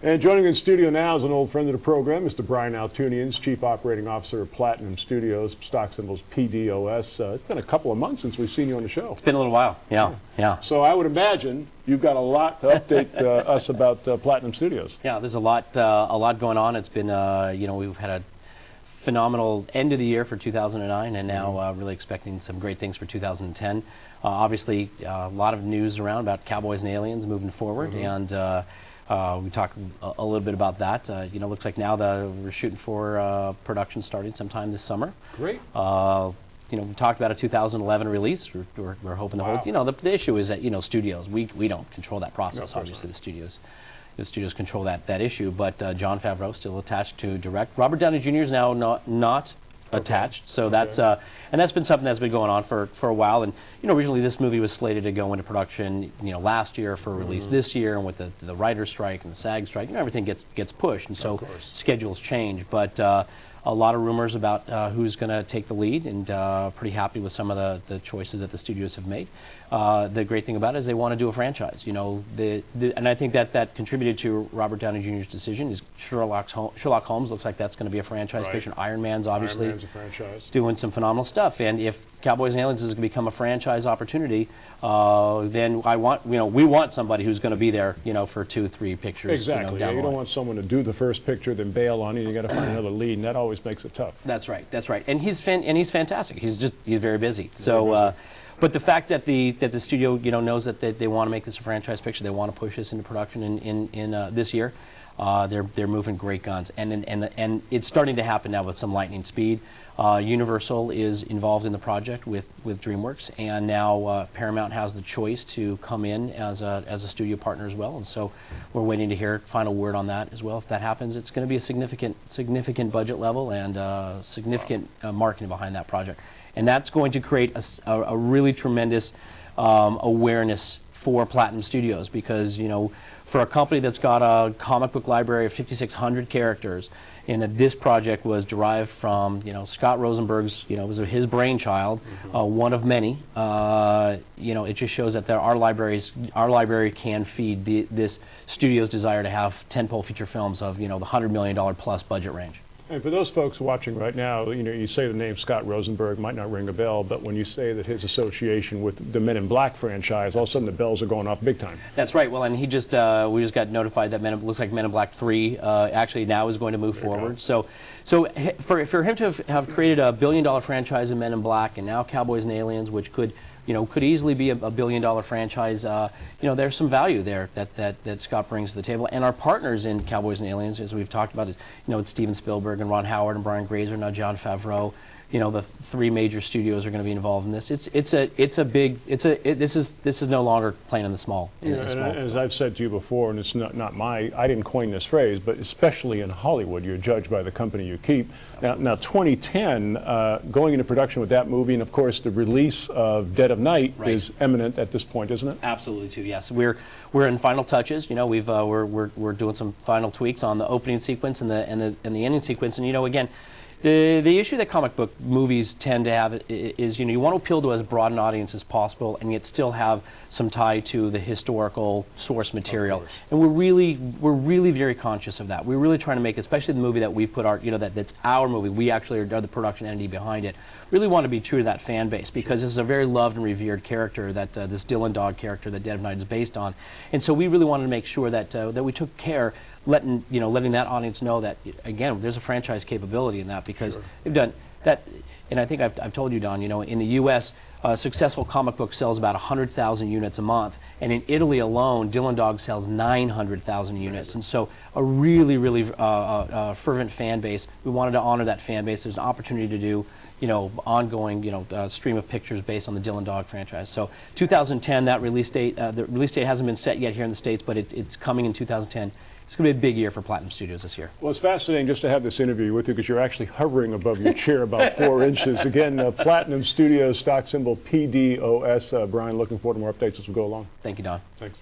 And joining in studio now is an old friend of the program, Mr. Brian Altunians, Chief Operating Officer of Platinum Studios, stock symbols PDOS. It's been a couple of months since we've seen you on the show. It's been a little while, yeah. So I would imagine you've got a lot to update us about Platinum Studios. Yeah, there's a lot going on. It's been, we've had a phenomenal end of the year for 2009, and now really expecting some great things for 2010. Obviously, a lot of news around about Cowboys and Aliens moving forward, and we talked a little bit about that. Looks like now we're shooting for production starting sometime this summer. Great. We talked about a 2011 release. We're hoping to hold. The issue is that studios. We don't control that process. No, obviously, the studios control that issue. But Jon Favreau still attached to direct. Robert Downey Jr. is now not attached. So that's and that's been something that's been going on for a while. And originally this movie was slated to go into production last year for release this year, and with the writer's strike and the SAG strike, everything gets pushed, and so schedules change. But a lot of rumors about who's going to take the lead, and pretty happy with some of the choices that the studios have made. The great thing about it is they want to do a franchise. And I think that contributed to Robert Downey Jr.'s decision. Is Sherlock Holmes looks like that's going to be a franchise picture. Iron Man's obviously a franchise, doing some phenomenal stuff. And if Cowboys and Aliens is going to become a franchise opportunity, then we want somebody who's going to be there, for 2-3 pictures. Exactly. You don't want someone to do the first picture then bail on you. You got to find another lead, and that always makes it tough. That's right. And he's fantastic. He's very busy. So. But the fact that the studio knows that they want to make this a franchise picture, they want to push this into production in this year. They're moving great guns, and it's starting to happen now with some lightning speed. Universal is involved in the project with DreamWorks, and now Paramount has the choice to come in as a studio partner as well. And so we're waiting to hear final word on that as well. If that happens, it's going to be a significant budget level and significant marketing behind that project. And that's going to create a really tremendous awareness for Platinum Studios, because for a company that's got a comic book library of 5,600 characters, and that this project was derived from Scott Rosenberg's, it was his brainchild, one of many. It just shows that our library can feed this studio's desire to have tentpole feature films of the $100 million plus budget range. And for those folks watching right now, you say the name Scott Rosenberg, might not ring a bell, but when you say that his association with the Men in Black franchise, all of a sudden the bells are going off big time. That's right. Well, and we just got notified that looks like Men in Black 3 actually now is going to move forward. So for him to have created a $1 billion franchise in Men in Black, and now Cowboys and Aliens, which could easily be a $1 billion franchise. There's some value there that Scott brings to the table. And our partners in Cowboys and Aliens, as we've talked about, it's Steven Spielberg and Ron Howard and Brian Grazer, now Jon Favreau. The 3 major studios are going to be involved in this. This is no longer playing in the small. As I've said to you before, and it's I didn't coin this phrase, but especially in Hollywood, you're judged by the company you keep. Now 2010, going into production with that movie, and of course the release of Dead of Night is imminent at this point, isn't it? Absolutely, too. Yes, we're in final touches. We're doing some final tweaks on the opening sequence and the ending sequence, and again. The issue that comic book movies tend to have is you want to appeal to as broad an audience as possible, and yet still have some tie to the historical source material. And we're really very conscious of that. We're really trying to make, especially the movie that we put that's our movie. We actually are the production entity behind it. Really want to be true to that fan base, because this is a very loved and revered character that this Dylan Dog character that Dead of Night is based on. And so we really wanted to make sure that we took care letting that audience know that, again, there's a franchise capability in that, because they've done that. And I think I've told you, Don, in the U.S., a successful comic book sells about 100,000 units a month, and in Italy alone, Dylan Dog sells 900,000 units. And so a really fervent fan base. We wanted to honor that fan base. There's an opportunity to do ongoing stream of pictures based on the Dylan Dog franchise. So 2010, that release date, the release date hasn't been set yet here in the States, but it's coming in 2010. It's going to be a big year for Platinum Studios this year. Well, it's fascinating just to have this interview with you, because you're actually hovering above your chair about 4 inches. Again, Platinum Studios, stock symbol PDOS. Brian, looking forward to more updates as we go along. Thank you, Don. Thanks.